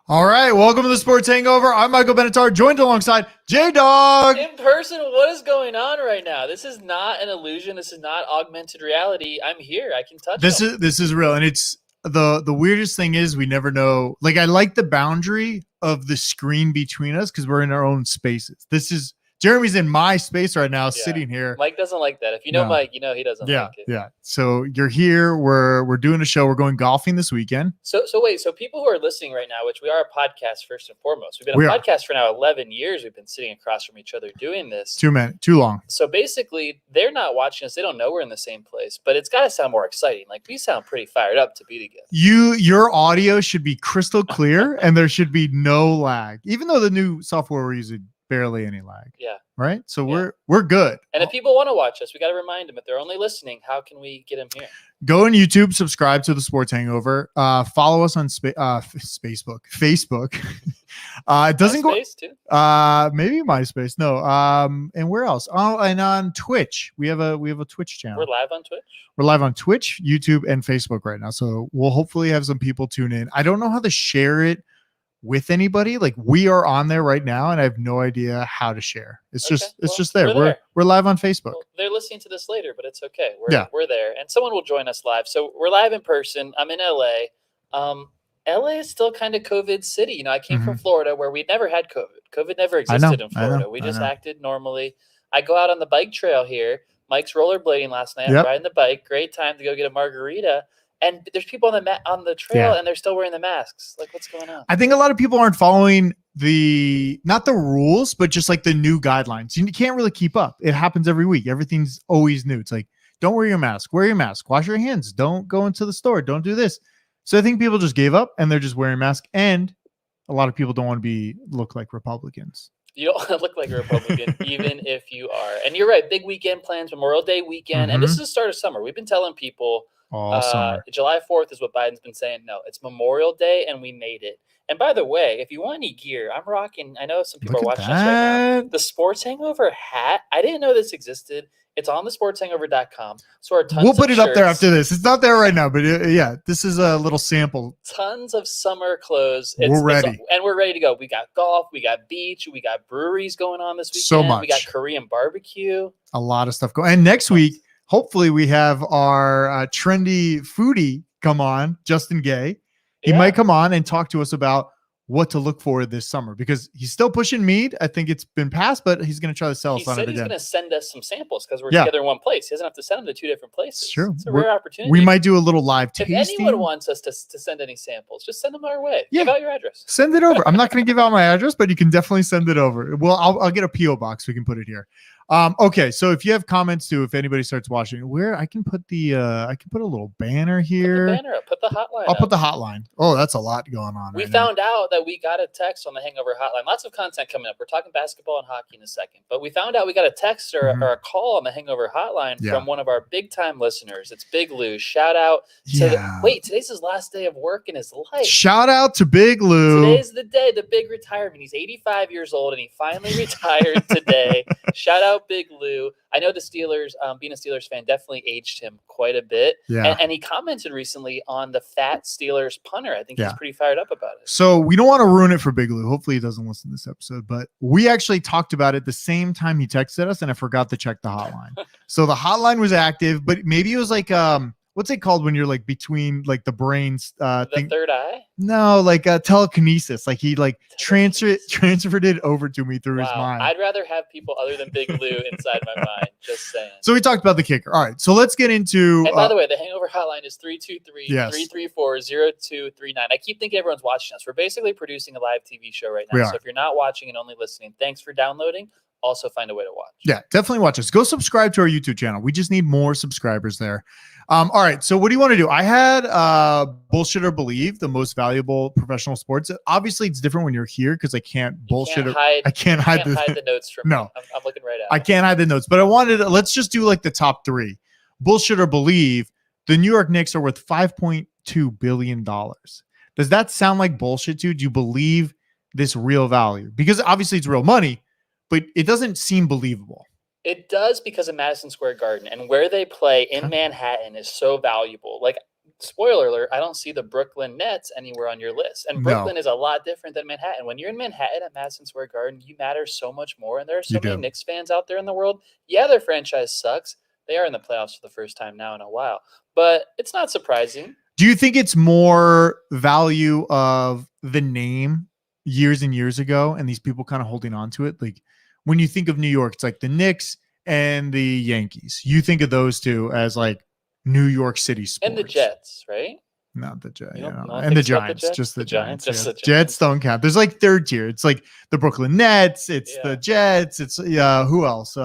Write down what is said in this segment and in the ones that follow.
All right, welcome to the Sports Hangover. I'm Michael Benatar, joined alongside J Dawg. In person, what is going on right now? This is not an illusion. This is not augmented reality. I'm here. I can touch them. This is real, and it's the weirdest thing is we never know. Like, I like the boundary of the screen between us because we're in our own spaces. Jeremy's in my space right now, sitting here. Mike doesn't like that. If you know Mike, you know he doesn't like it. Yeah. So you're here. We're doing a show. We're going golfing this weekend. So wait. So people who are listening right now, which we are a podcast first and foremost. We've been a podcast for now 11 years. We've been sitting across from each other doing this. Too long. So basically, they're not watching us. They don't know we're in the same place. But it's got to sound more exciting. Like, we sound pretty fired up to be together. Your audio should be crystal clear, and there should be no lag. Even though the new software we're using, barely any lag. Yeah. Right. So we're good. And if people want to watch us, we got to remind them, if they're only listening, how can we get them here? Go on YouTube, subscribe to the Sports Hangover. Follow us on Facebook. It doesn't MySpace too? Maybe MySpace. No. And where else? Oh, and on Twitch. We have a Twitch channel. We're live on Twitch. We're live on Twitch, YouTube, and Facebook right now. So we'll hopefully have some people tune in. I don't know how to share it with anybody. Like, we are on there right now, and I have no idea how to share. It's just there. We're live on Facebook. Well, they're listening to this later, but it's okay. We're there, and someone will join us live. So we're live in person. I'm in LA. LA is still kind of COVID city. You know, I came from Florida, where we never had COVID. COVID never existed in Florida. We just acted normally. I go out on the bike trail here. Mike's rollerblading last night. I'm riding the bike. Great time to go get a margarita. And there's people on the trail, and they're still wearing the masks. Like, what's going on? I think a lot of people aren't following not the rules, but just like the new guidelines. You can't really keep up. It happens every week. Everything's always new. It's like, don't wear your mask. Wear your mask. Wash your hands. Don't go into the store. Don't do this. So I think people just gave up, and they're just wearing masks. And a lot of people don't want to look like Republicans. You don't want to look like a Republican, even if you are. And you're right. Big weekend plans, Memorial Day weekend. And this is the start of summer. We've been telling people, July 4th is what Biden's been saying. No, it's Memorial Day, and we made it. And by the way, if you want any gear, I'm rocking. I know some people are watching us right now. The Sports Hangover hat. I didn't know this existed. It's on the sportshangover.com. So we'll put it up there after this. It's not there right now, but this is a little sample. Tons of summer clothes. We're ready. And we're ready to go. We got golf. We got beach. We got breweries going on this weekend. So much. We got Korean barbecue. A lot of stuff going. And next week, hopefully we have our trendy foodie come on, Justin Gay. He might come on and talk to us about what to look for this summer, because he's still pushing mead. I think it's been passed, but he's going to try to sell us on it again. He's going to send us some samples because we're together in one place. He doesn't have to send them to two different places. It's true. It's a rare opportunity. We might do a little live tasting. If anyone wants us to send any samples, just send them our way. Give out your address. Send it over. I'm not going to give out my address, but you can definitely send it over. Well, I'll get a P.O. box. We can put it here. Okay, so if you have comments too, if anybody starts watching, where I can put I can put a little banner here. Put the banner up. Put the hotline. I'll put the hotline. Oh, that's a lot going on. We found out that we got a text on the Hangover hotline. Lots of content coming up. We're talking basketball and hockey in a second, but we found out we got a text or a call on the Hangover hotline from one of our big time listeners. It's Big Lou. Shout out to today's his last day of work in his life. Shout out to Big Lou. Today's the day, the big retirement. He's 85 years old and he finally retired today. Shout out Big Lou. I know the Steelers, being a Steelers fan, definitely aged him quite a bit. Yeah. And he commented recently on the fat Steelers punter. I think he's pretty fired up about it. So we don't want to ruin it for Big Lou. Hopefully he doesn't listen to this episode, but we actually talked about it the same time he texted us, and I forgot to check the hotline. So the hotline was active, but maybe it was like, what's it called when you're like between like the brains? The third eye? No, like telekinesis. Like he transferred it over to me through his mind. I'd rather have people other than Big Lou inside my mind. Just saying. So we talked about the kicker. All right, so let's get into. And by the way, the Hangover hotline is 323-334-0239. I keep thinking everyone's watching us. We're basically producing a live TV show right now. So if you're not watching and only listening, thanks for downloading. Also find a way to watch. Yeah, definitely watch us. Go subscribe to our YouTube channel. We just need more subscribers there. All right. So what do you want to do? I had Bullshit or Believe, the most valuable professional sports. Obviously, it's different when you're here because I can't bullshit. I can't hide the notes from no. I'm looking right at I can't hide the notes, but let's just do like the top three. Bullshit or Believe, the New York Knicks are worth $5.2 billion. Does that sound like bullshit to you? Do you believe this real value? Because obviously it's real money, but it doesn't seem believable. It does because of Madison Square Garden, and where they play in Manhattan is so valuable. Like, spoiler alert, I don't see the Brooklyn Nets anywhere on your list. And Brooklyn is a lot different than Manhattan. When you're in Manhattan at Madison Square Garden, you matter so much more. And there are so many Knicks fans out there in the world. Yeah, their franchise sucks. They are in the playoffs for the first time now in a while. But it's not surprising. Do you think it's more value of the name years and years ago and these people kind of holding on to it? Like when you think of New York, it's like the Knicks and the Yankees. You think of those two as like New York City sports. And the Jets, right? Not the Jets. And the Giants. Just the Giants. Just the Jets don't count. There's like third tier. It's like the Brooklyn Nets. It's the Jets. It's who else?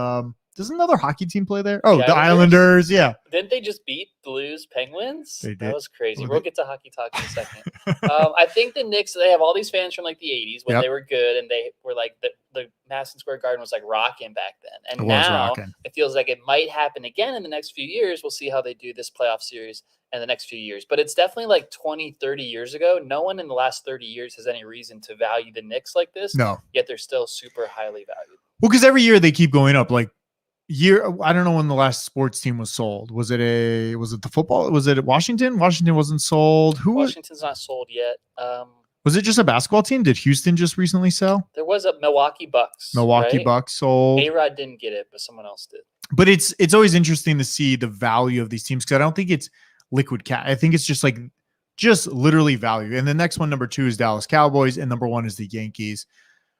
Does another hockey team play there? Oh, the Islanders. Yeah. Didn't they just beat Blues Penguins? They did. That was crazy. We'll get to hockey talk in a second. I think the Knicks, they have all these fans from like the 80s when they were good and they were like the Madison Square Garden was like rocking back then. And now it feels like it might happen again in the next few years. We'll see how they do this playoff series in the next few years. But it's definitely like 20, 30 years ago. No one in the last 30 years has any reason to value the Knicks like this. No. Yet they're still super highly valued. Well, because every year they keep going up. Like, I don't know when the last sports team was sold. Was it the football? Was it Washington? Washington wasn't sold. Washington's not sold yet. Was it just a basketball team? Did Houston just recently sell? There was a Milwaukee Bucks. Bucks sold. A-Rod didn't get it, but someone else did. But it's always interesting to see the value of these teams because I don't think it's liquid cash. I think it's just literally value. And the next one, number 2, is Dallas Cowboys, and number 1 is the Yankees.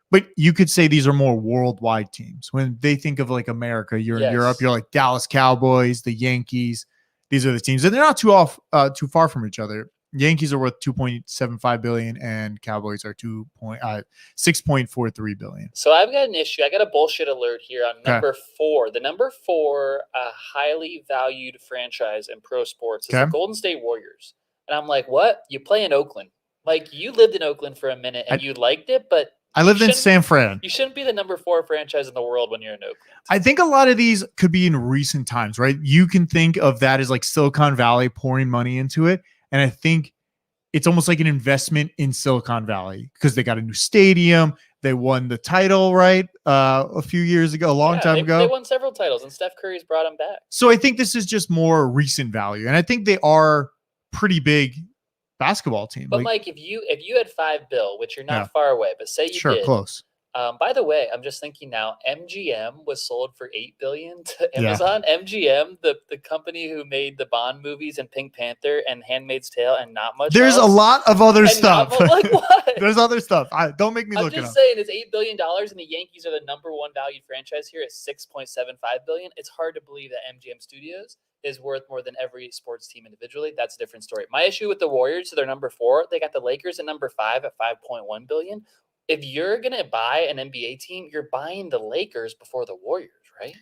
But you could say these are more worldwide teams. When they think of like America, you're in Europe, you're like Dallas Cowboys, the Yankees. These are the teams, and they're not too far from each other. Yankees are worth $2.75 billion, and Cowboys are $6.43 billion. So I've got an issue. I got a bullshit alert here on number 4. The number 4 highly valued franchise in pro sports is the Golden State Warriors. And I'm like, what? You play in Oakland? Like you lived in Oakland for a minute and you liked it, but I lived in San Fran. You shouldn't be the number 4 franchise in the world when you're in Oakland. I think a lot of these could be in recent times, right? You can think of that as like Silicon Valley pouring money into it. And I think it's almost like an investment in Silicon Valley because they got a new stadium. They won the title, right? A few years ago, a long time ago. They won several titles and Steph Curry's brought them back. So I think this is just more recent value. And I think they are pretty big basketball team. But Mike, if you had $5 billion, which you're not far away, but say you did. Close. By the way, I'm just thinking now, MGM was sold for $8 billion to Amazon. MGM, the company who made the Bond movies and Pink Panther and Handmaid's Tale and not much. There's else. A lot of other stuff. Like what? There's other stuff. Don't make me look it up. I'm just saying it's $8 billion and the Yankees are the number 1 valued franchise here at $6.75 billion. It's hard to believe that MGM Studios is worth more than every sports team individually. That's a different story. My issue with the Warriors, so they're number 4. They got the Lakers at number 5 at $5.1 billion. If you're going to buy an NBA team, you're buying the Lakers before the Warriors, right?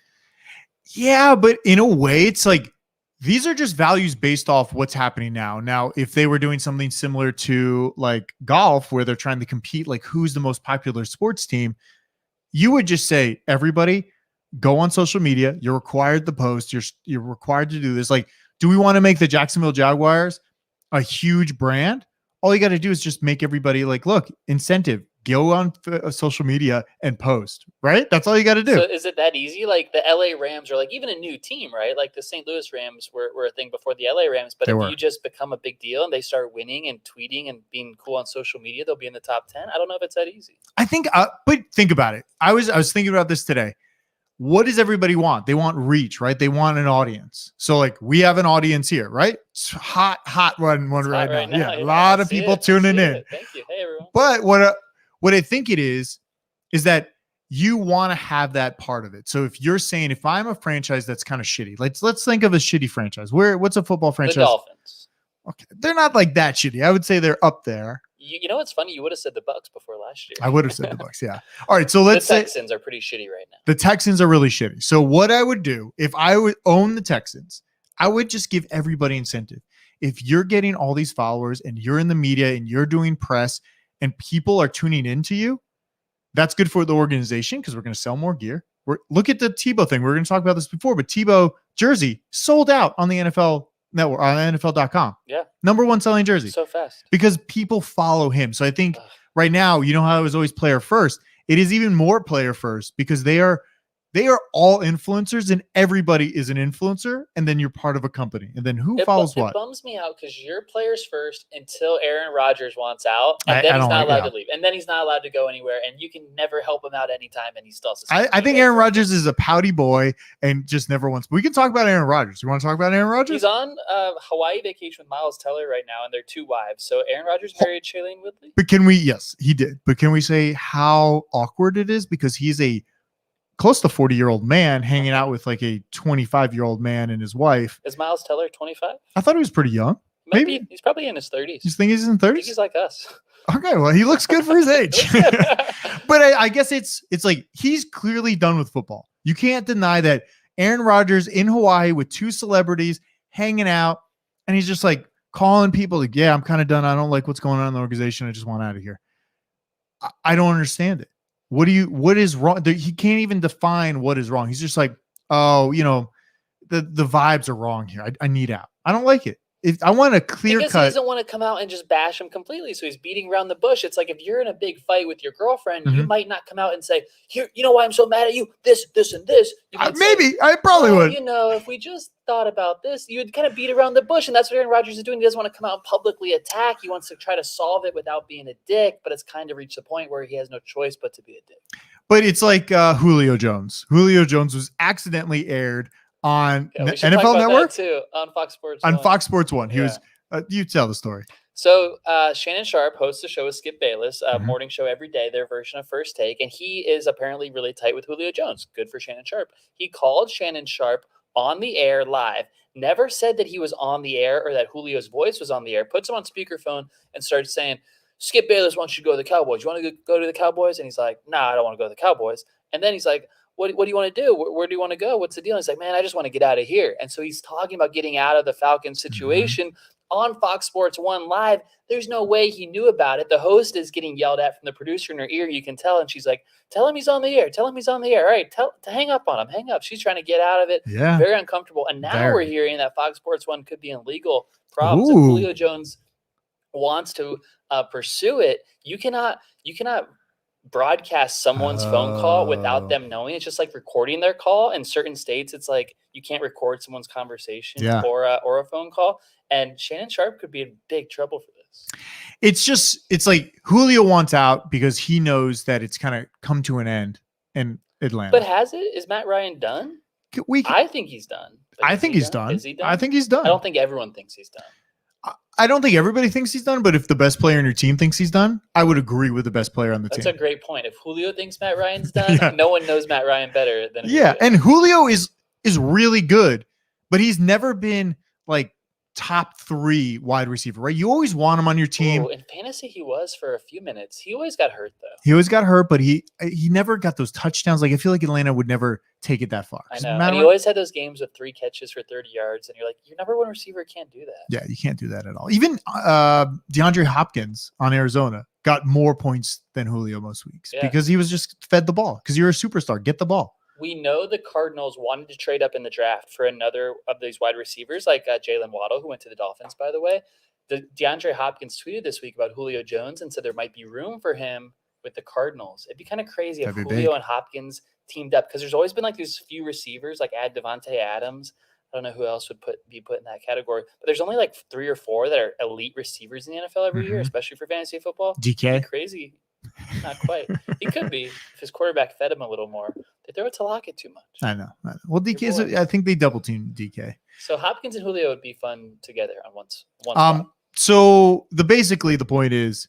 Yeah, but in a way, it's like these are just values based off what's happening now. Now, if they were doing something similar to like golf, where they're trying to compete, like who's the most popular sports team, you would just say, everybody go on social media. You're required to post. You're required to do this. Like, do we want to make the Jacksonville Jaguars a huge brand? All you got to do is just make everybody like, look, incentive. Go on social media and post, right? That's all you got to do. So is it that easy? Like the LA Rams are like even a new team, right? Like the St. Louis Rams were a thing before the LA Rams. But if you just become a big deal and they start winning and tweeting and being cool on social media, they'll be in the top 10. I don't know if it's that easy. I think, but think about it. I was thinking about this today. What does everybody want? They want reach, right? They want an audience. So like we have an audience here, right? It's hot one right now. Yeah, a lot of people tuning in. Thank you. Hey, everyone. But what I think it is that you want to have that part of it. So if you're saying, if I'm a franchise that's kind of shitty, let's think of a shitty franchise. What's a football franchise? The Dolphins. Okay, they're not like that shitty. I would say they're up there. You know what's funny? You would have said the Bucks before last year. I would have said the Bucks, yeah. All right, so let's say the Texans are pretty shitty right now. The Texans are really shitty. So what I would do if I would own the Texans, I would just give everybody incentive. If you're getting all these followers and you're in the media and you're doing press and people are tuning into you, that's good for the organization because we're going to sell more gear. Look at the Tebow thing. We were going to talk about this before, but Tebow jersey sold out on the NFL network on NFL.com. Yeah. Number 1 selling jersey. So fast. Because people follow him. So I think right now, you know how it was always player first. It is even more player first because they're They are all influencers, and everybody is an influencer, and then you're part of a company. And then who follows what? It bums me out because you're players first until Aaron Rodgers wants out, and then he's not allowed to leave. And then he's not allowed to go anywhere, and you can never help him out anytime, and he still has to I think Aaron Rodgers is a pouty boy and just never wants. We can talk about Aaron Rodgers. You want to talk about Aaron Rodgers? He's on Hawaii vacation with Miles Teller right now, and their 2 wives. So Aaron Rodgers married Shailene Woodley? But can we, yes, he did. But can we say how awkward it is? Because he's a close to 40-year-old man hanging out with like a 25-year-old man and his wife. Is Miles Teller 25? I thought he was pretty young. Maybe he's probably in his 30s. You think he's in 30s? I think he's like us. Okay, well, he looks good for his age. But I guess it's like he's clearly done with football. You can't deny that Aaron Rodgers in Hawaii with 2 celebrities hanging out, and he's just like calling people like, yeah, I'm kind of done. I don't like what's going on in the organization. I just want out of here. I don't understand it. What is wrong? He can't even define what is wrong. He's just like, oh, the vibes are wrong here. I need out. I don't like it. I want a clear cut. He doesn't want to come out and just bash him completely. So he's beating around the bush. It's like if you're in a big fight with your girlfriend, you might not come out and say, here, you know why I'm so mad at you? This, and this. I probably would. If we just thought about this, you would kind of beat around the bush. And that's what Aaron Rodgers is doing. He doesn't want to come out and publicly attack. He wants to try to solve it without being a dick. But it's kind of reached the point where he has no choice but to be a dick. But it's like Julio Jones. Julio Jones was accidentally aired on NFL Network too, on Fox Sports. Fox Sports 1. He was. You tell the story. So Shannon Sharpe hosts a show with Skip Bayless, a morning show every day, their version of First Take, and he is apparently really tight with Julio Jones. Good for Shannon Sharpe. He called Shannon Sharpe on the air live. Never said that he was on the air or that Julio's voice was on the air. Puts him on speakerphone and starts saying, Skip Bayless wants you to go to the Cowboys. You want to go to the Cowboys? And he's like, nah, I don't want to go to the Cowboys. And then he's like, what do you want to do? Where do you want to go? What's the deal? And he's like, man, I just want to get out of here. And so he's talking about getting out of the Falcons situation on Fox Sports 1 live. There's no way he knew about it. The host is getting yelled at from the producer in her ear. You can tell. And she's like, tell him he's on the air. Tell him he's on the air. All right, hang up on him. Hang up. She's trying to get out of it. Yeah. Very uncomfortable. And now we're hearing that Fox Sports 1 could be in legal problems. If Julio Jones wants to pursue it, you cannot broadcast someone's phone call without them knowing. It's just like recording their call. In certain states, it's like you can't record someone's conversation or a phone call. And Shannon Sharpe could be in big trouble for this. It's like Julio wants out because he knows that it's kind of come to an end in Atlanta. But has it? Is Matt Ryan done? I think he's done. I think he's done. Is he done? I think he's done. I don't think everyone thinks he's done. I don't think everybody thinks he's done, but if the best player on your team thinks he's done, I would agree with the best player on the team. That's a great point. If Julio thinks Matt Ryan's done, no one knows Matt Ryan better than Julio. And Julio is really good, but he's never been like top 3 wide receiver, right? You always want him on your team. In fantasy, he was for a few minutes. He always got hurt, though. He always got hurt, but he never got those touchdowns. Like, I feel like Atlanta would never take it that far. I know. And he always had those games with 3 catches for 30 yards, and you're like, your number 1 receiver can't do that. Yeah, you can't do that at all. Even DeAndre Hopkins on Arizona got more points than Julio most weeks because he was just fed the ball. Because you're a superstar. Get the ball. We know the Cardinals wanted to trade up in the draft for another of these wide receivers, like Jalen Waddle, who went to the Dolphins, by the way. DeAndre Hopkins tweeted this week about Julio Jones and said there might be room for him with the Cardinals. It'd be kind of crazy if Julio and Hopkins teamed up, because there's always been like these few receivers, like add Devontae Adams. I don't know who else would be put in that category, but there's only like 3 or 4 that are elite receivers in the NFL every year, especially for fantasy football. DK? Crazy. Not quite. He could be if his quarterback fed him a little more. They throw it to Lockett too much. I know. Well, DK I think they double team DK. So Hopkins and Julio would be fun together on one spot. So basically the point is,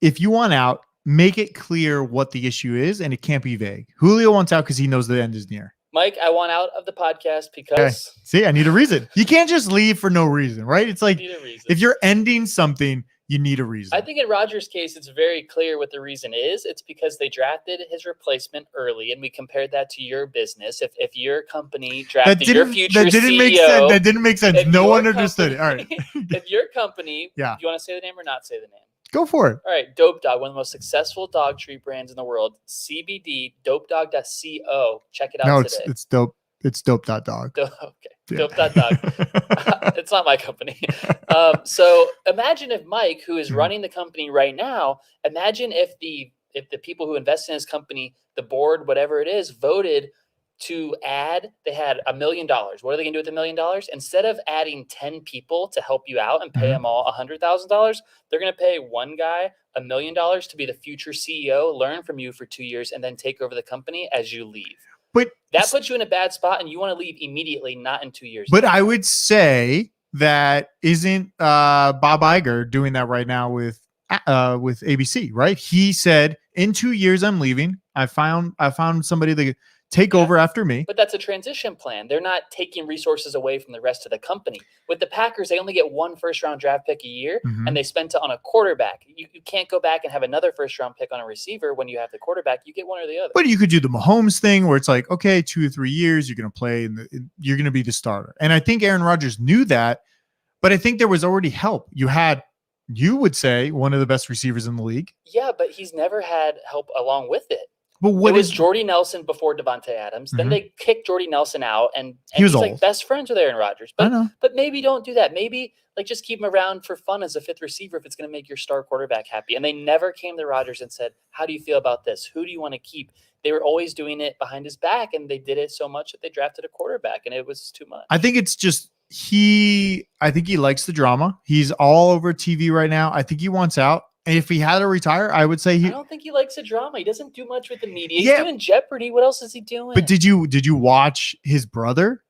if you want out, make it clear what the issue is, and it can't be vague. Julio wants out because he knows the end is near. Mike, I want out of the podcast because... Okay. See, I need a reason. You can't just leave for no reason, right? It's like if you're ending something, you need a reason. I think in Rodgers' case, it's very clear what the reason is. It's because they drafted his replacement early, and we compared that to your business. If your company drafted your future CEO... That didn't make sense. No one understood it. All right. If your company... Do you want to say the name or not say the name? Go for it. All right. Dope Dog, one of the most successful dog treat brands in the world. CBD, dopedog.co. Check it out today. It's dope. It's dope.dog. Okay. Yeah. Dope.dog. It's not my company. So imagine if Mike, who is running the company right now, imagine if the people who invest in his company, the board, whatever it is, voted to add, they had $1 million. What are they going to do with $1 million? Instead of adding 10 people to help you out and pay them all $100,000, they're going to pay one guy $1 million to be the future CEO, learn from you for 2 years, and then take over the company as you leave. But that puts you in a bad spot, and you want to leave immediately, not in 2 years. But I would say that isn't Bob Iger doing that right now with ABC, right? He said, in 2 years, I'm leaving. I found somebody to take over after me. But that's a transition plan. They're not taking resources away from the rest of the company. With the Packers, they only get one first-round draft pick a year, and they spent it on a quarterback. You can't go back and have another first-round pick on a receiver when you have the quarterback. You get one or the other. But you could do the Mahomes thing where it's like, okay, 2 or 3 years, you're going to play, and you're going to be the starter. And I think Aaron Rodgers knew that, but I think there was already help. You would say, one of the best receivers in the league. Yeah, but he's never had help along with it. But it was Jordy Nelson before Devontae Adams. Then they kicked Jordy Nelson out, and he's like best friends with Aaron Rodgers. But maybe don't do that. Maybe just keep him around for fun as a fifth receiver if it's going to make your star quarterback happy. And they never came to Rodgers and said, "How do you feel about this? Who do you want to keep?" They were always doing it behind his back, and they did it so much that they drafted a quarterback, and it was too much. I think it's just I think he likes the drama. He's all over TV right now. I think he wants out. And if he had to retire, I would say I don't think he likes the drama. He doesn't do much with the media. He's doing Jeopardy. What else is he doing? But did you watch his brother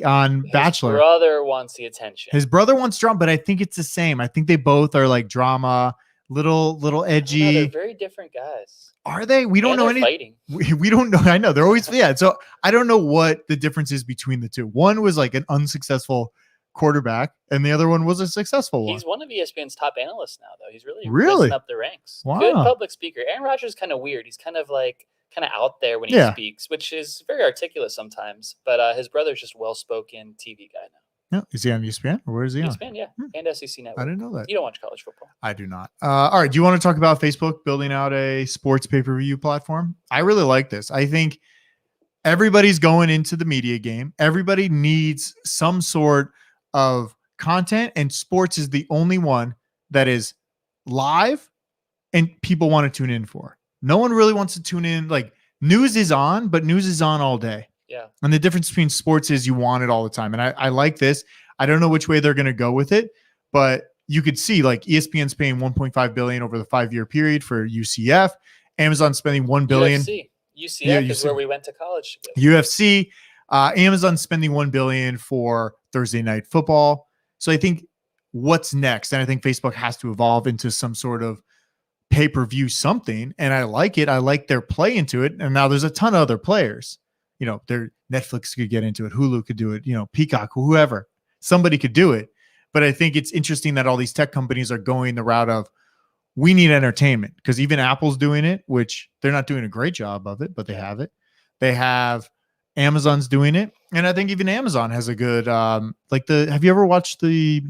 on Bachelor? His brother wants the attention. His brother wants drama, but I think it's the same. I think they both are like drama, little edgy. They're very different guys. Are they? We don't know anything. We don't know. I know they're always So I don't know what the difference is between the two. One was like an unsuccessful quarterback, and the other one was a successful one. He's one of ESPN's top analysts now, though. He's really risen up the ranks. Wow. Good public speaker. Aaron Rodgers is kind of weird. He's kind of out there when he speaks, which is very articulate sometimes. But his brother's just well-spoken TV guy now. No, is he on ESPN or where is he on? ESPN, yeah, and SEC Network. I didn't know that. You don't watch college football. I do not. All right. Do you want to talk about Facebook building out a sports pay-per-view platform? I really like this. I think everybody's going into the media game. Everybody needs some sort of content, and sports is the only one that is live and people want to tune in for. No one really wants to tune in. Like, news is on, but news is on all day. Yeah. And the difference between sports is you want it all the time. And I like this. I don't know which way they're going to go with it, but you could see like ESPN's paying $1.5 billion over the 5-year period for UCF. Amazon spending $1 billion. UCF is where we went to college together. UFC. Amazon spending $1 billion for Thursday Night Football. So I think what's next, and I think Facebook has to evolve into some sort of pay-per-view something. And I like it. I like their play into it. And now there's a ton of other players. Netflix could get into it. Hulu could do it. Peacock, whoever, somebody could do it. But I think it's interesting that all these tech companies are going the route of, we need entertainment, because even Apple's doing it, which they're not doing a great job of it, but they have it. They have Amazon's doing it. And I think even Amazon has a good, have you ever watched the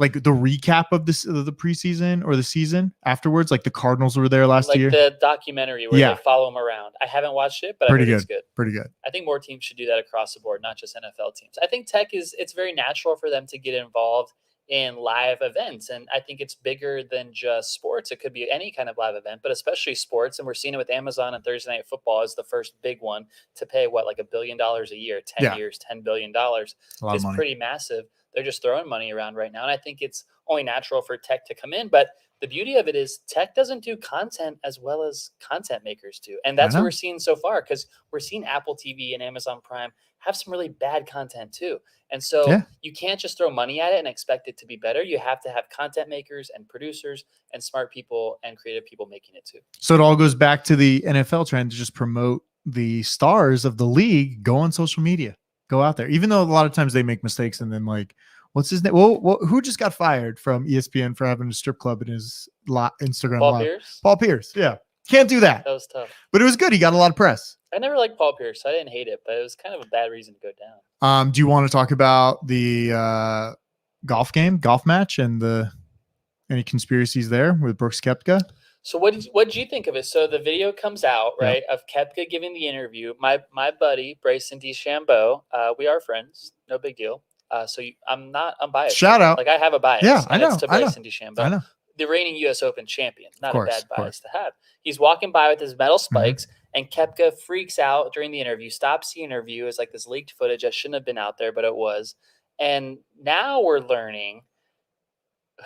recap of the preseason or the season afterwards? Like the Cardinals were there last year. The documentary where they follow them around. I haven't watched it, but I heard it's good. Pretty good. I think more teams should do that across the board, not just NFL teams. I think it's very natural for them to get involved in live events. And I think it's bigger than just sports. It could be any kind of live event, but especially sports. And we're seeing it with Amazon, and Thursday Night Football is the first big one to pay like $1 billion a year, 10 years, $10 billion. It's pretty massive. They're just throwing money around right now. And I think it's only natural for tech to come in. But the beauty of it is tech doesn't do content as well as content makers do. And that's what we're seeing so far, because we're seeing Apple TV and Amazon Prime have some really bad content too. And so you can't just throw money at it and expect it to be better. You have to have content makers and producers and smart people and creative people making it too. So it all goes back to the NFL trend to just promote the stars of the league. Go on social media, go out there, even though a lot of times they make mistakes. And then what's his name? Well, who just got fired from ESPN for having a strip club in his Instagram live? Paul Pierce. Yeah. Can't do that. That was tough. But it was good. He got a lot of press. I never liked Paul Pierce. I didn't hate it, but it was kind of a bad reason to go down. Do you want to talk about the golf match, and any conspiracies there with Brooks Koepka? So what did you think of it? So the video comes out, right, of Koepka giving the interview. My buddy, Bryson DeChambeau, we are friends. No big deal. I'm biased. Shout out. Like, I have a bias. Yeah, I know. It's to Bryson DeChambeau. I know. The reigning U.S. Open champion. Not a bad bias to have. He's walking by with his metal spikes, And Koepka freaks out during the interview, stops the interview as like this leaked footage that shouldn't have been out there, but it was. And now we're learning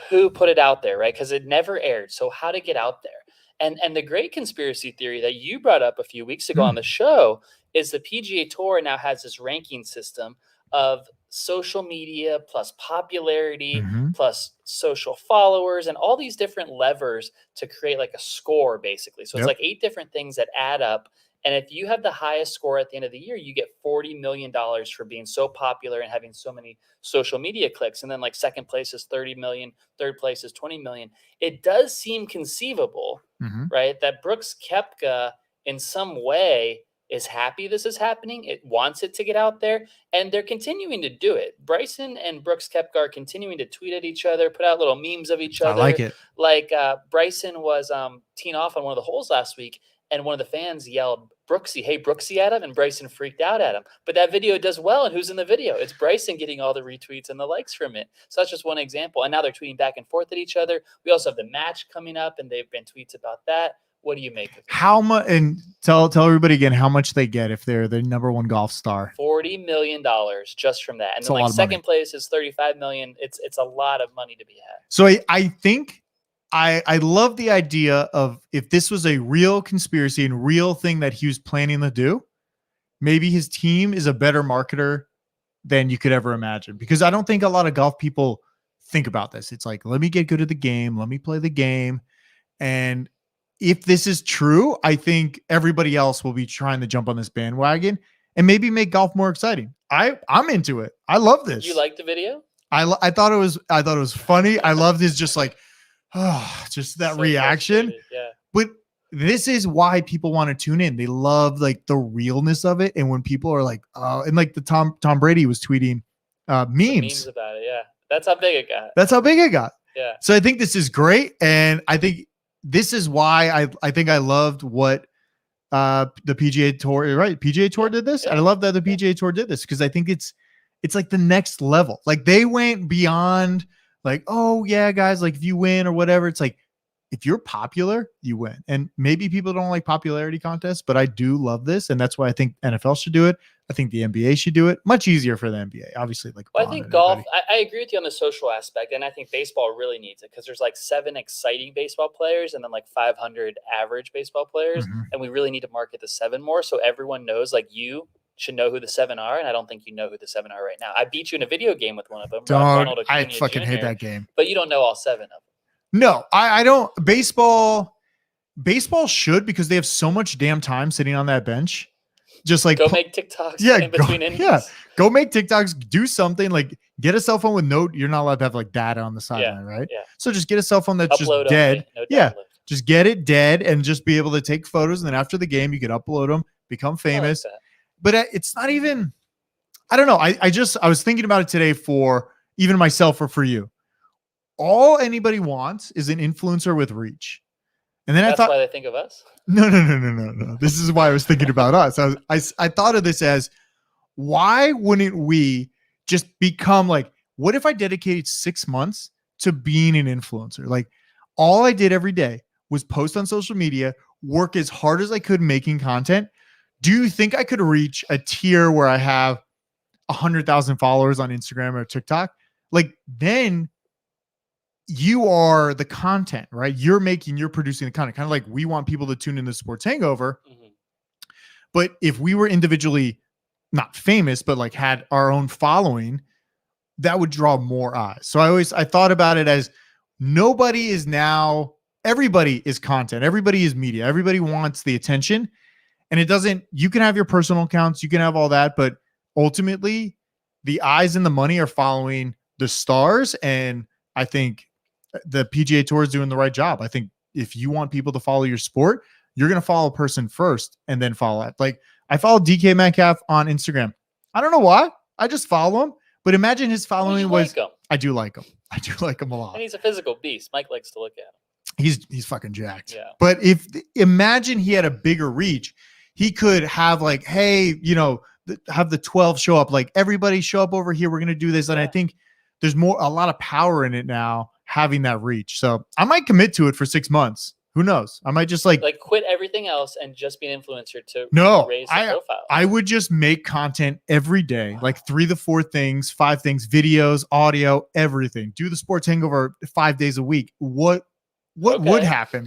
who put it out there, right? Because it never aired. So how to get out there. And the great conspiracy theory that you brought up a few weeks ago on the show is the PGA Tour now has this ranking system of social media plus popularity plus social followers and all these different levers to create like a score, basically. So it's like 8 different things that add up. And if you have the highest score at the end of the year, you get $40 million for being so popular and having so many social media clicks. And then like second place is 30 million, third place is 20 million. It does seem conceivable, right, that Brooks Koepka in some way is happy this is happening. It wants it to get out there, and they're continuing to do it. Bryson and Brooks Koepka are continuing to tweet at each other, put out little memes of each other. I like it. Like Bryson was teeing off on one of the holes last week, and one of the fans yelled, "Brooksy, hey Brooksy" at him, and Bryson freaked out at him. But that video does well, and who's in the video? It's Bryson getting all the retweets and the likes from it. So that's just one example. And now they're tweeting back and forth at each other. We also have the match coming up, and they've been tweets about that. What do you make of it? How much? And tell everybody again how much they get if they're the number 1 golf star. $40 million just from that, and It's then like second place is $35 million. It's a lot of money to be had. So I think I love the idea of if this was a real conspiracy and real thing that he was planning to do, maybe his team is a better marketer than you could ever imagine. Because I don't think a lot of golf people think about this. It's like, let me get good at the game, let me play the game, and if this is true, I think everybody else will be trying to jump on this bandwagon and maybe make golf more exciting. I'm into it. I love this. You like the video? I thought it was funny. I loved his just like, just that reaction. Yeah. But this is why people want to tune in. They love like the realness of it. And when people are like, and like the Tom Brady was tweeting memes about it. Yeah. That's how big it got. Yeah. So I think this is great. And I think this is why I think I loved what the PGA Tour, right? PGA Tour did this. I love that the PGA Tour did this because I think it's like the next level. Like they went beyond like, oh yeah, guys, like if you win or whatever, it's like if you're popular, you win. And maybe people don't like popularity contests, but I do love this, and that's why I think NFL should do it. I think the NBA should do it. Much easier for the NBA, obviously. Like, well, I think golf. I agree with you on the social aspect, and I think baseball really needs it because there's like 7 exciting baseball players and then like 500 average baseball players, and we really need to market the 7 more so everyone knows. Like you should know who the 7 are, and I don't think you know who the 7 are right now. I beat you in a video game with one of them. I fucking hate that game. But you don't know all 7 of them. No, I don't. Baseball should, because they have so much damn time sitting on that bench. Just like go make TikToks. In between innings. Yeah, go make TikToks. Do something like get a cell phone with no. You're not allowed to have like data on the sideline, right? Yeah. So just get a cell phone that's just dead. Just get it dead and just be able to take photos. And then after the game, you can upload them, become famous. But it's not even. I don't know. I was thinking about it today for even myself or for you. All anybody wants is an influencer with reach. And then that's why they think of us. No. This is why I was thinking about us. I thought of this as, why wouldn't we just become like, what if I dedicated 6 months to being an influencer? Like all I did every day was post on social media, work as hard as I could making content. Do you think I could reach a tier where I have 100,000 followers on Instagram or TikTok? Like then you are the content, right? You're producing the content, kind of like we want people to tune into Sports Hangover. But if we were individually not famous, but like had our own following, that would draw more eyes. So I thought about it as everybody is content. Everybody is media. Everybody wants the attention, and you can have your personal accounts, you can have all that, but ultimately the eyes and the money are following the stars. And I think the PGA Tour is doing the right job. I think if you want people to follow your sport, you're going to follow a person first and then follow it. Like I follow DK Metcalf on Instagram. I don't know why. I just follow him. But imagine his following was. Like I do like him. I do like him a lot. And he's a physical beast. Mike likes to look at him. He's fucking jacked. Yeah. But imagine he had a bigger reach, he could have like, hey, have the 12 show up. Like everybody show up over here. We're going to do this. And I think there's a lot of power in it now, having that reach. So I might commit to it for 6 months. Who knows? I might just like quit everything else and just be an influencer to raise the profile. I would just make content every day, like 3 to 4 things, 5 things, videos, audio, everything. Do the sports hangover 5 days a week. What would happen?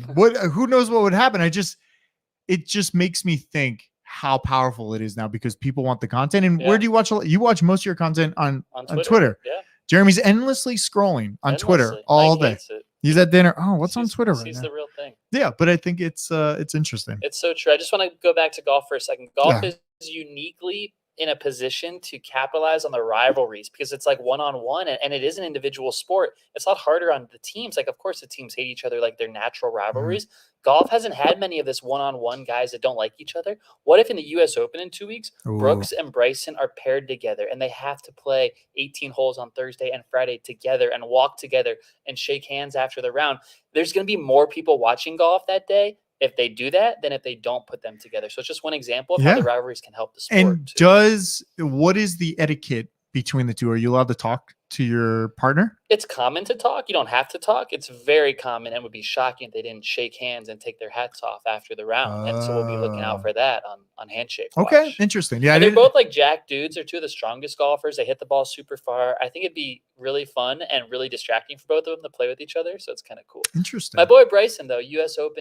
Who knows what would happen? It just makes me think how powerful it is now because people want the content. And where do you watch? You watch most of your content on Twitter. Yeah. Jeremy's endlessly scrolling on Twitter all day. He's at dinner. Oh, what's on Twitter right now? He's the real thing. Yeah, but I think it's interesting. It's so true. I just want to go back to golf for a second. Golf is uniquely in a position to capitalize on the rivalries because it's like one-on-one and it is an individual sport. It's a lot harder on the teams. Like, of course, the teams hate each other like they're natural rivalries. Golf hasn't had many of this one-on-one guys that don't like each other. What if in the U.S. Open in 2 weeks, Brooks and Bryson are paired together and they have to play 18 holes on Thursday and Friday together and walk together and shake hands after the round? There's going to be more people watching golf that day if they do that than if they don't put them together. So it's just one example of how the rivalries can help the sport. And what is the etiquette between the two? Are you allowed to talk to your partner? It's common to talk. You don't have to talk. It's very common and would be shocking if they didn't shake hands and take their hats off after the round. And so we'll be looking out for that on Handshake Watch. Okay, interesting. Yeah, they're both like jack dudes. They're two of the strongest golfers. They hit the ball super far. I think it'd be really fun and really distracting for both of them to play with each other. So it's kind of cool. Interesting. My boy Bryson, though,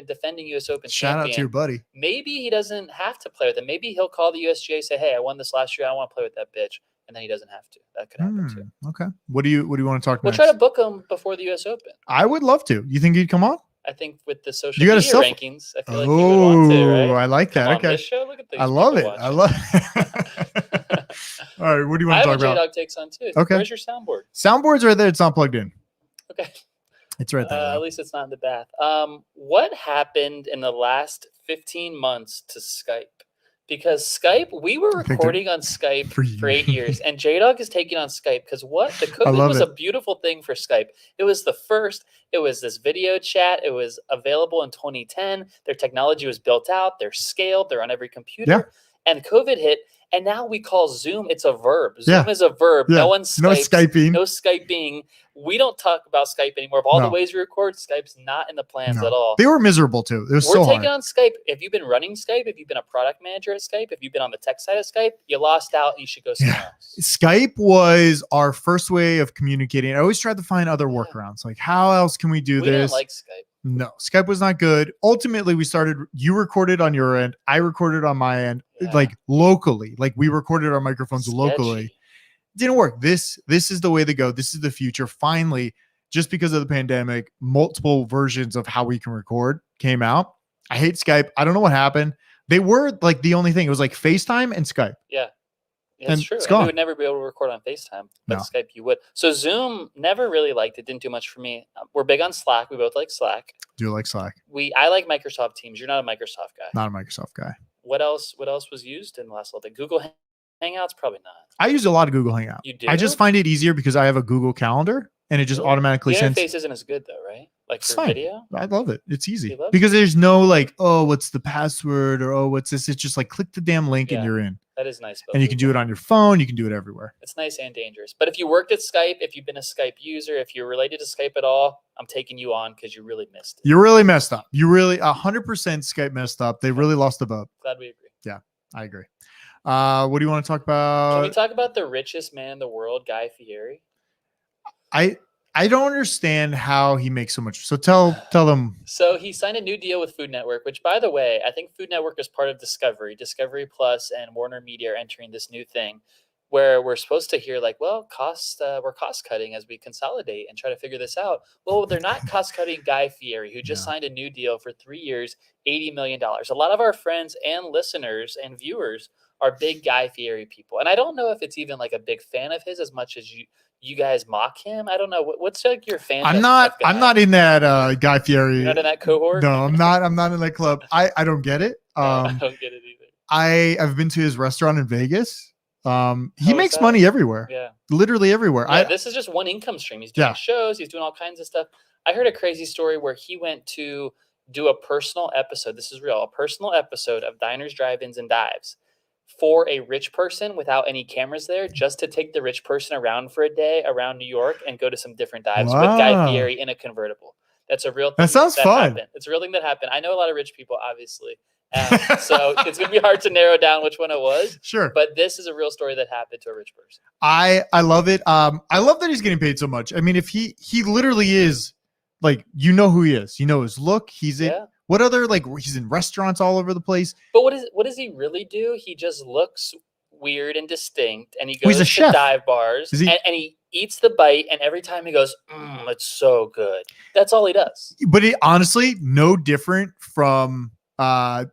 defending U.S. Open Shout champion. out to your buddy. Maybe he doesn't have to play with him. Maybe he'll call the USGA, say, "Hey, I won this last year. I want to play with that bitch." And then he doesn't have to. That could happen too. Okay. What do you want to talk about? We'll try to book him before the U.S. Open. I would love to. You think he'd come on? I think with the social media rankings, I feel like he would want to, right? I like that. Come okay. On this show, look at these I love it. watching. I love it. All right. What do you want to talk about? I have a J Dawg takes on too. Okay. Where's your soundboard? Soundboard's right there. It's not plugged in. Okay. It's right there. At least it's not in the bath. What happened in the last 15 months to Skype? Because Skype, we were recording on Skype for 8 years, and J Dawg is taking on Skype because the COVID was a beautiful thing for Skype. It was the first. It was this video chat. It was available in 2010. Their technology was built out. They're scaled. They're on every computer. And COVID hit, and now we call Zoom. It's a verb. Zoom is a verb. No one's no Skyping. No Skyping. We don't talk about Skype anymore. Of all the ways we record, Skype's not in the plans at all. They were miserable too. It was We're taking on Skype. If you've been running Skype, if you've been a product manager at Skype, if you've been on the tech side of Skype, you lost out and you should go somewhere else. Skype was our first way of communicating. I always tried to find other workarounds. Like, how else can we do this? We didn't like Skype. No, Skype was not good. Ultimately, you recorded on your end. I recorded on my end, like locally. Like we recorded our microphones locally. Didn't work. This is the way to go. This is the future. Finally, just because of the pandemic, multiple versions of how we can record came out. I hate Skype. I don't know what happened. They were like the only thing. It was like FaceTime and Skype. Yeah. It's true. And we would never be able to record on FaceTime, but Skype you would. So Zoom never really liked it. Didn't do much for me. We're big on Slack. We both like Slack. Do you like Slack? I like Microsoft Teams. You're not a Microsoft guy. Not a Microsoft guy. What else was used in the last little bit? Google Hangouts? Probably not. I use a lot of Google Hangout. You do? I just find it easier because I have a Google Calendar and it just automatically sends. The interface isn't as good though, right? Like for video? I love it. It's easy because there's no like, oh, what's the password or oh, what's this? It's just like click the damn link and you're in. That is nice. And you can do it on your phone. You can do it everywhere. It's nice and dangerous. But if you worked at Skype, if you've been a Skype user, if you're related to Skype at all, I'm taking you on because you really missed it. You really messed up. You really 100% Skype messed up. They really lost the boat. Glad we agree. Yeah, I agree. What do you want to talk about? Can we talk about the richest man in the world, Guy Fieri? I don't understand how he makes so much. So tell them. So he signed a new deal with Food Network, which, by the way, I think Food Network is part of Discovery. Discovery Plus and Warner Media are entering this new thing where we're supposed to hear like, well, we're cost cutting as we consolidate and try to figure this out. Well, they're not cost cutting Guy Fieri, who just signed a new deal for 3 years, $80 million. A lot of our friends and listeners and viewers are big Guy Fieri people. And I don't know if it's even like a big fan of his as much as you guys mock him. I don't know. What's like your fan? I'm not in that Guy Fieri. You're not in that cohort? No, I'm not in that club. I don't get it. I don't get it either. I've been to his restaurant in Vegas. He makes money everywhere. Yeah. Literally everywhere. Yeah, this is just one income stream. He's doing shows. He's doing all kinds of stuff. I heard a crazy story where he went to do a personal episode. This is real. A personal episode of Diners, Drive-Ins, and Dives for a rich person without any cameras there, just to take the rich person around for a day around New York and go to some different dives with Guy Fieri in a convertible. That's a real thing. That sounds fun. Happened. It's a real thing that happened. I know a lot of rich people, obviously. So it's going to be hard to narrow down which one it was. Sure. But this is a real story that happened to a rich person. I love it. I love that he's getting paid so much. I mean, if he literally is like, you know who he is, you know his look. He's in what other, like, he's in restaurants all over the place. But what does he really do? He just looks weird and distinct, and he goes he's a to chef. dive bars and he eats the bite, and every time he goes, it's so good. That's all he does. But it honestly, no different from Dave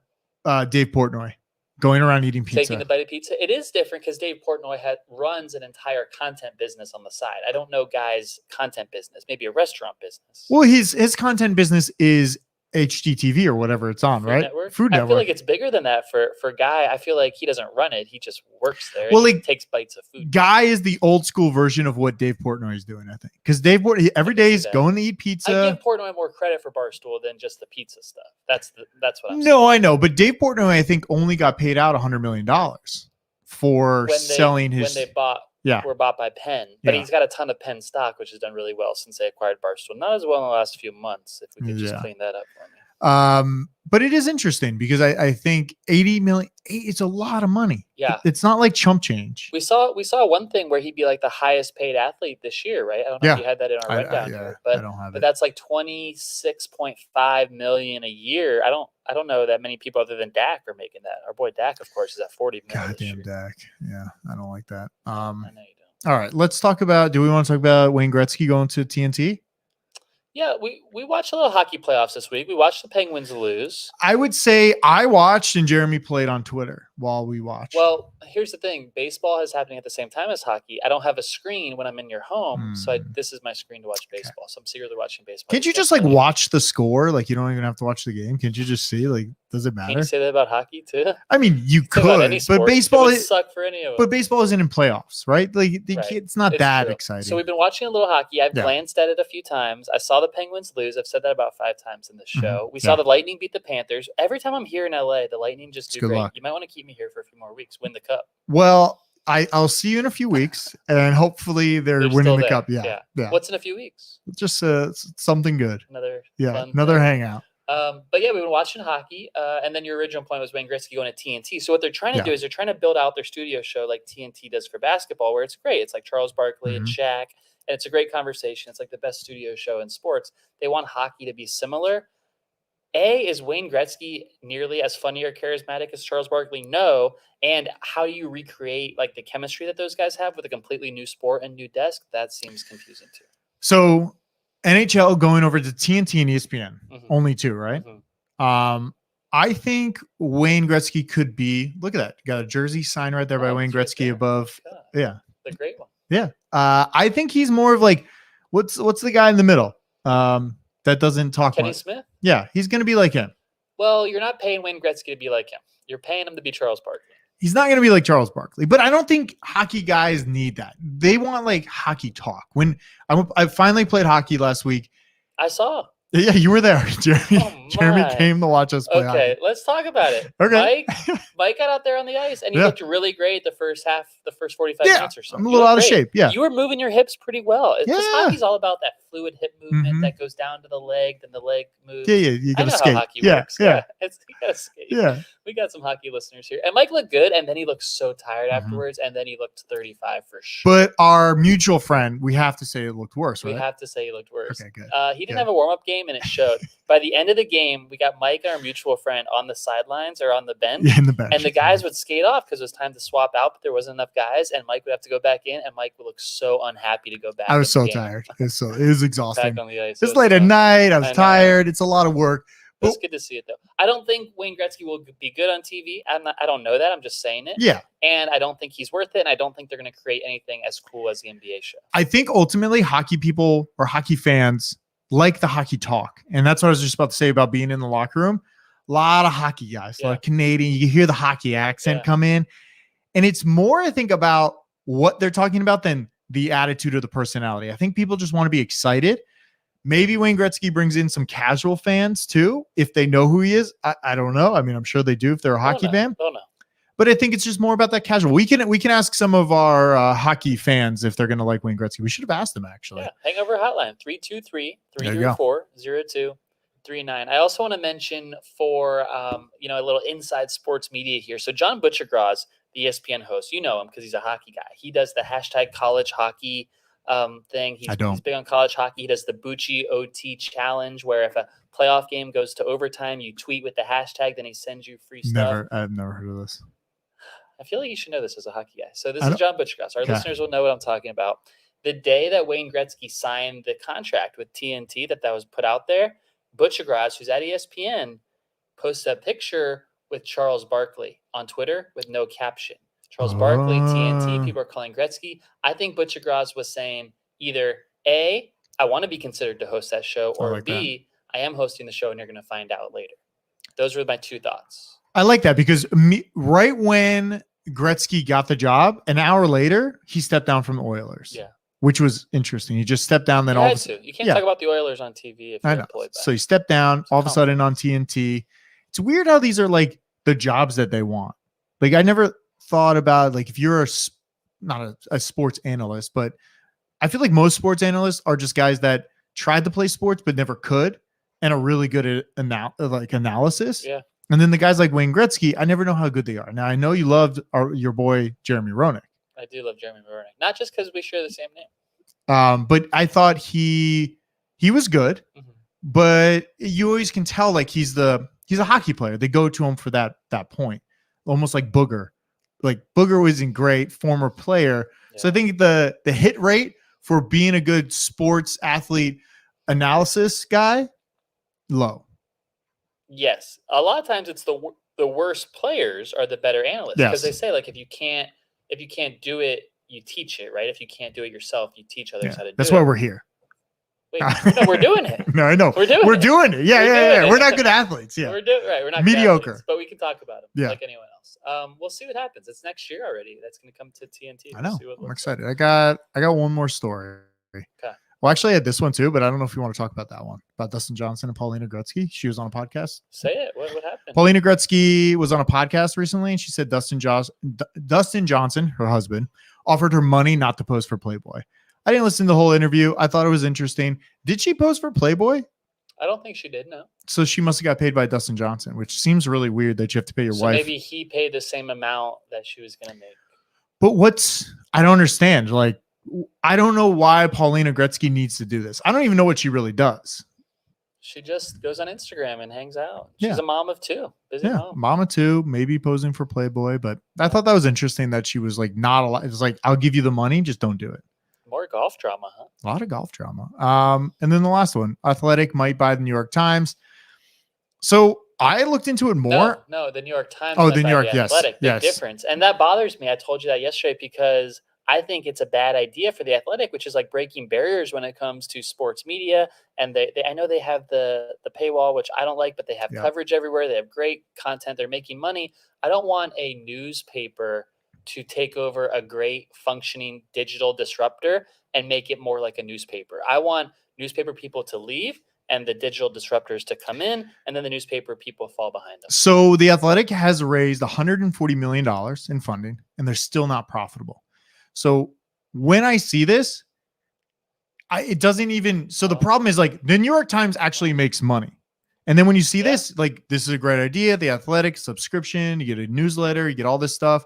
Portnoy going around eating pizza. Taking the bite of pizza. It is different because Dave Portnoy runs an entire content business on the side. I don't know Guy's content business, maybe a restaurant business. Well, his content business is HGTV or whatever it's on, right? Food Network. I feel like it's bigger than that for Guy. I feel like he doesn't run it. He just works there. Well, he takes bites of food. Guy is the old school version of what Dave Portnoy is doing, I think. Because Dave Portnoy every day is going to eat pizza. I give Portnoy more credit for Barstool than just the pizza stuff. That's what I'm saying. No, I know. But Dave Portnoy, I think, only got paid out $100 million for selling his. When they were bought by Penn. But he's got a ton of Penn stock, which has done really well since they acquired Barstool. Not as well in the last few months, if we could just clean that up for me. But it is interesting because I think 80 million, it's a lot of money. Yeah. It's not like chump change. We saw one thing where he'd be like the highest paid athlete this year, right? I don't know if you had that in our rundown here, but I don't have but that's like 26.5 million a year. I don't know that many people other than Dak are making that. Our boy Dak, of course, is at 40 million. Goddamn Dak. Yeah, I don't like that. I know you don't. All right, let's talk about, do we want to talk about Wayne Gretzky going to TNT? Yeah, we watched a little hockey playoffs this week. We watched the Penguins lose. I would say I watched and Jeremy played on Twitter while we watched. Well, here's the thing. Baseball is happening at the same time as hockey. I don't have a screen when I'm in your home, so this is my screen to watch baseball. So I'm secretly watching baseball. Can't you just like watch the score? Like you don't even have to watch the game. Can't you just see? Like, does it matter? Can you say that about hockey too? I mean, you could, but baseball would suck for any of us. But baseball isn't in playoffs, right? Like it's not that true. exciting. So we've been watching a little hockey. I've glanced at it a few times. I saw the Penguins lose. I've said that about 5 times in the show. We saw the Lightning beat the Panthers. Every time I'm here in LA, the Lightning just do great. Luck. You might want to keep me here for a few more weeks. Win the cup. Well, I'll see you in a few weeks, and hopefully they're winning the cup. Yeah. What's in a few weeks? Just something good. Another hangout. But yeah, we've been watching hockey, and then your original point was Wayne Gretzky going to TNT. So what they're trying to do is they're trying to build out their studio show like TNT does for basketball, where it's great. It's like Charles Barkley and Shaq, and it's a great conversation. It's like the best studio show in sports. They want hockey to be similar. Is Wayne Gretzky nearly as funny or charismatic as Charles Barkley? No. And how do you recreate like the chemistry that those guys have with a completely new sport and new desk? That seems confusing too. So NHL going over to TNT and ESPN, only 2, right? I think Wayne Gretzky could be, look at that. Got a jersey sign right there by Wayne Gretzky above. Yeah. The great one. Yeah. I think he's more of like, what's the guy in the middle? That doesn't talk Kenny much. Smith? Yeah, he's going to be like him. Well, you're not paying Wayne Gretzky to be like him. You're paying him to be Charles Barkley. He's not going to be like Charles Barkley, but I don't think hockey guys need that. They want like hockey talk. When I finally played hockey last week. I saw. Yeah, you were there, Jeremy. Jeremy came to watch us play. Okay, let's talk about it. Okay, Mike got out there on the ice, and he looked really great the first 45 minutes or so. I'm a little out of shape. Yeah, you were moving your hips pretty well. Because hockey's all about that fluid hip movement that goes down to the leg, then the leg moves. Yeah, you got to skate. How hockey works. You got to skate. Yeah, we got some hockey listeners here, and Mike looked good, and then he looked so tired afterwards, and then he looked 35 for sure. But our mutual friend, we have to say it looked worse. Right? We have to say he looked worse. Okay, good. He didn't have a warm-up game, and it showed. By the end of the game, we got Mike and our mutual friend on the sidelines or on the bench. Yeah, in the bench. And the guys would skate off because it was time to swap out, but there wasn't enough guys, and Mike would have to go back in, and Mike would look so unhappy to go back. I was so tired. It was exhausting. Back on the ice. It's late at night. I was tired. It's a lot of work. It's good to see it, though. I don't think Wayne Gretzky will be good on TV. I don't know that. I'm just saying it. Yeah. And I don't think he's worth it, and I don't think they're going to create anything as cool as the NBA show. I think ultimately hockey people or hockey fans like the hockey talk. And that's what I was just about to say about being in the locker room. A lot of hockey guys, a lot of Canadian. You hear the hockey accent come in. And it's more, I think, about what they're talking about than the attitude or the personality. I think people just want to be excited. Maybe Wayne Gretzky brings in some casual fans too, if they know who he is. I don't know. I mean, I'm sure they do if they're a hockey fan. Don't know. But I think it's just more about that casual. We can ask some of our hockey fans if they're going to like Wayne Gretzky. We should have asked them, actually. Yeah, Hangover Hotline, 323-334-0239. I also want to mention for, a little inside sports media here. So John Butchergras, the ESPN host, you know him because he's a hockey guy. He does the hashtag college hockey thing. He's big on college hockey. He does the Bucci OT challenge, where if a playoff game goes to overtime, you tweet with the hashtag, then he sends you free stuff. I've never heard of this. I feel like you should know this as a hockey guy. So this is John Butchergras. Our listeners will know what I'm talking about. The day that Wayne Gretzky signed the contract with TNT that was put out there, Butchergras, who's at ESPN, posted a picture with Charles Barkley on Twitter with no caption. Charles Barkley, TNT, people are calling Gretzky. I think Butchergras was saying either A, I want to be considered to host that show, or B, I am hosting the show and you're going to find out later. Those were my two thoughts. I like that because right when Gretzky got the job, an hour later, he stepped down from the Oilers. Yeah. Which was interesting. He just stepped down. Then you can't talk about the Oilers on TV if you're employed by. So he stepped down all of a sudden on TNT. It's weird how these are like the jobs that they want. Like I never thought about like if you're not a sports analyst, but I feel like most sports analysts are just guys that tried to play sports but never could and are really good at analysis. Yeah. And then the guys like Wayne Gretzky, I never know how good they are. Now I know you loved your boy Jeremy Roenick. I do love Jeremy Roenick, not just because we share the same name. But I thought he was good, but you always can tell like he's a hockey player. They go to him for that point, almost like Booger. Like Booger wasn't great, former player. Yeah. So I think the hit rate for being a good sports athlete analysis guy, low. Yes, a lot of times it's the worst players are the better analysts because they say like if you can't do it, you teach it, right? If you can't do it yourself, you teach others how to do it. That's why we're here. Wait, no, we're doing it. No, I know. We're doing it. Yeah. We're not good athletes. Yeah. We're not mediocre, athletes, but we can talk about them like anyone else. We'll see what happens. It's next year already. That's going to come to TNT. I know. I'm excited. I got one more story. Okay. Well, actually, I had this one too, but I don't know if you want to talk about that one about Dustin Johnson and Paulina Gretzky. She was on a podcast. Say it. What happened? Paulina Gretzky was on a podcast recently, and she said Dustin Johnson, her husband, offered her money not to pose for Playboy. I didn't listen to the whole interview. I thought it was interesting. Did she pose for Playboy? I don't think she did, no. So she must have got paid by Dustin Johnson, which seems really weird that you have to pay your wife. Maybe he paid the same amount that she was going to make. But I don't understand. Like, I don't know why Paulina Gretzky needs to do this. I don't even know what she really does. She just goes on Instagram and hangs out. She's a mom of two. Busy mom of two, maybe posing for Playboy. But I thought that was interesting that she was like not a lot. It was like, I'll give you the money, just don't do it. More golf drama, huh? A lot of golf drama. And then the last one, Athletic might buy the New York Times. So I looked into it more. No, the New York Times. Oh, the New York, Athletic, big difference. And that bothers me. I told you that yesterday because I think it's a bad idea for the Athletic, which is like breaking barriers when it comes to sports media. And I know they have the paywall, which I don't like, but they have coverage everywhere. They have great content. They're making money. I don't want a newspaper to take over a great functioning digital disruptor and make it more like a newspaper. I want newspaper people to leave and the digital disruptors to come in, and then the newspaper people fall behind them. So the Athletic has raised $140 million in funding, and they're still not profitable. So when I see this, it doesn't even. So the problem is like the New York Times actually makes money. And then when you see this, like this is a great idea. The Athletic subscription, you get a newsletter, you get all this stuff.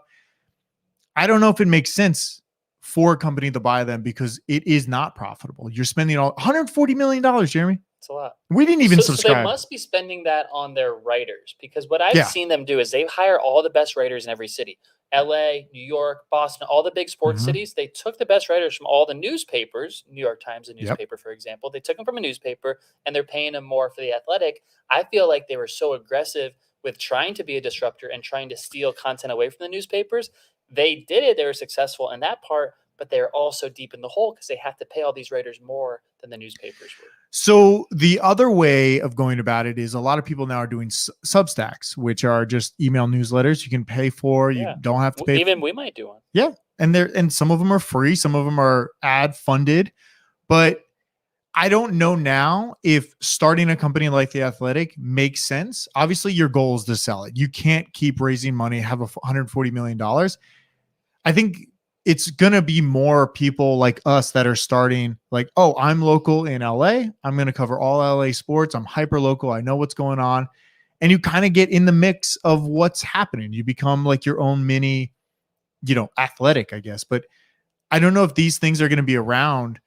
I don't know if it makes sense for a company to buy them because it is not profitable. You're spending $140 million, Jeremy. It's a lot. We didn't even subscribe. So they must be spending that on their writers because what I've seen them do is they hire all the best writers in every city. LA, New York, Boston, all the big sports cities. They took the best writers from all the newspapers, New York Times, a newspaper, for example. They took them from a newspaper and they're paying them more for the Athletic. I feel like they were so aggressive with trying to be a disruptor and trying to steal content away from the newspapers. They did it. They were successful in that part, but they're also deep in the hole because they have to pay all these writers more than the newspapers were. So the other way of going about it is a lot of people now are doing Substacks, which are just email newsletters you can pay for. You don't have to pay. Even we might do one. Yeah. And some of them are free. Some of them are ad funded, but I don't know now if starting a company like The Athletic makes sense. Obviously, your goal is to sell it. You can't keep raising money, have $140 million. I think it's going to be more people like us that are starting like, oh, I'm local in LA. I'm going to cover all LA sports. I'm hyper local. I know what's going on. And you kind of get in the mix of what's happening. You become like your own mini, Athletic, I guess. But I don't know if these things are going to be around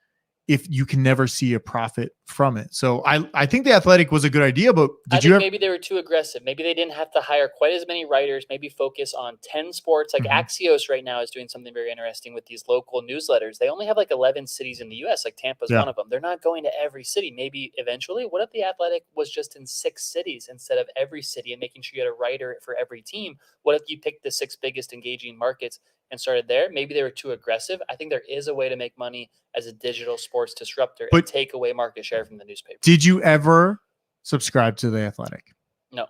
if you can never see a profit from it. So I think The Athletic was a good idea, but maybe they were too aggressive. Maybe they didn't have to hire quite as many writers, maybe focus on 10 sports. Like Axios right now is doing something very interesting with these local newsletters. They only have like 11 cities in the US, like Tampa's one of them. They're not going to every city. Maybe eventually, what if The Athletic was just in 6 cities instead of every city and making sure you had a writer for every team? What if you picked the 6 biggest engaging markets and started there? Maybe they were too aggressive. I think there is a way to make money as a digital sports disruptor and take away market share from the newspaper. Did you ever subscribe to The Athletic? No.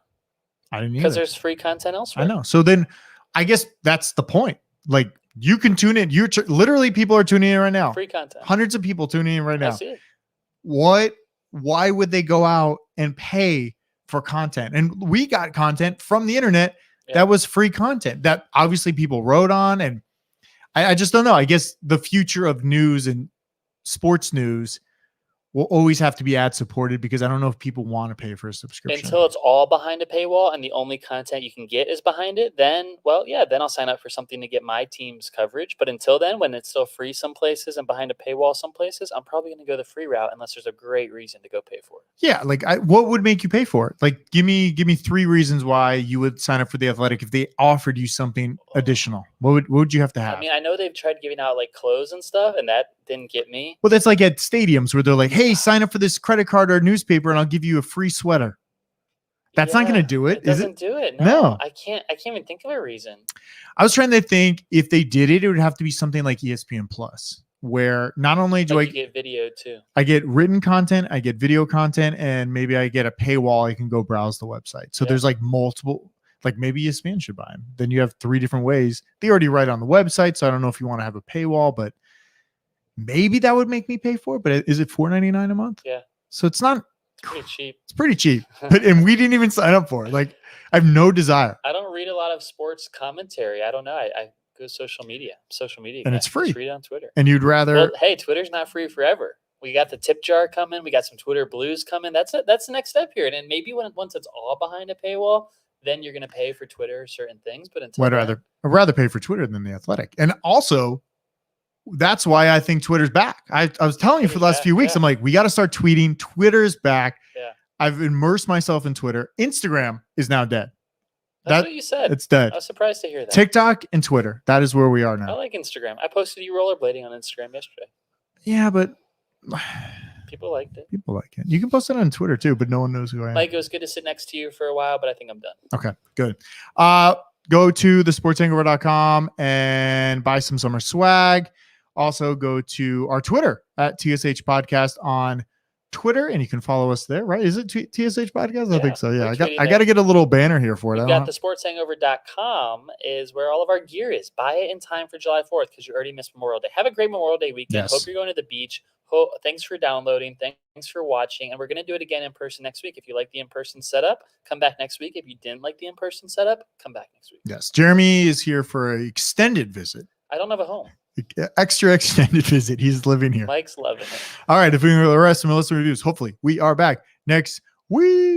I didn't either. Because there's free content elsewhere. I know. So then I guess that's the point. Like you can tune in. Literally people are tuning in right now. Free content. Hundreds of people tuning in right now. I see it. Why would they go out and pay for content? And we got content from the internet that was free content that obviously people wrote on. And I just don't know. I guess the future of news and sports news will always have to be ad supported because I don't know if people want to pay for a subscription. Until it's all behind a paywall and the only content you can get is behind it, then I'll sign up for something to get my team's coverage. But until then, when it's still free some places and behind a paywall some places, I'm probably going to go the free route unless there's a great reason to go pay for it. Yeah, like what would make you pay for it? Like give me 3 reasons why you would sign up for The Athletic if they offered you something additional. What would you have to have? I mean, I know they've tried giving out like clothes and stuff, and that didn't get me. Well, that's like at stadiums where they're like, hey, sign up for this credit card or newspaper and I'll give you a free sweater. That's not going to do it. Doesn't do it. No, I can't even think of a reason. I was trying to think if they did it, it would have to be something like ESPN Plus, where not only do I get video too, I get written content, I get video content, and maybe I get a paywall. I can go browse the website. So there's like multiple, like maybe ESPN should buy them. Then you have 3 different ways. They already write on the website. So I don't know if you want to have a paywall, but maybe that would make me pay for it. But is it $4.99 a month? Yeah. So it's not pretty cheap. It's pretty cheap. And we didn't even sign up for it. Like I have no desire. I don't read a lot of sports commentary. I don't know. I go social media. And it's free. Just read it on Twitter. And you'd rather. Well, hey, Twitter's not free forever. We got the tip jar coming. We got some Twitter Blues coming. That's it. That's the next step here. And maybe once it's all behind a paywall, then you're going to pay for Twitter certain things. But until I'd rather pay for Twitter than The Athletic. And also, that's why I think Twitter's back. I was telling you for the last few weeks, I'm like, we got to start tweeting. Twitter's back. Yeah. I've immersed myself in Twitter. Instagram is now dead. That's what you said. It's dead. I was surprised to hear that. TikTok and Twitter. That is where we are now. I like Instagram. I posted you rollerblading on Instagram yesterday. Yeah, but people liked it. People like it. You can post it on Twitter too, but no one knows who I am. Mike, it was good to sit next to you for a while, but I think I'm done. Okay, good. Go to thesportshangover.com and buy some summer swag. Also go to our Twitter at TSH Podcast on Twitter, and you can follow us there, right? Is it TSH Podcast? I think so. Yeah, I got to get a little banner here for it. We've got thesportshangover.com is where all of our gear is. Buy it in time for July 4th because you already missed Memorial Day. Have a great Memorial Day weekend. Yes. Hope you're going to the beach. Thanks for downloading. Thanks for watching. And we're going to do it again in person next week. If you like the in-person setup, come back next week. If you didn't like the in-person setup, come back next week. Yes. Jeremy is here for an extended visit. I don't have a home. Extra extended visit. He's living here. Mike's loving it. All right. If we can the rest of Melissa reviews, hopefully we are back next week.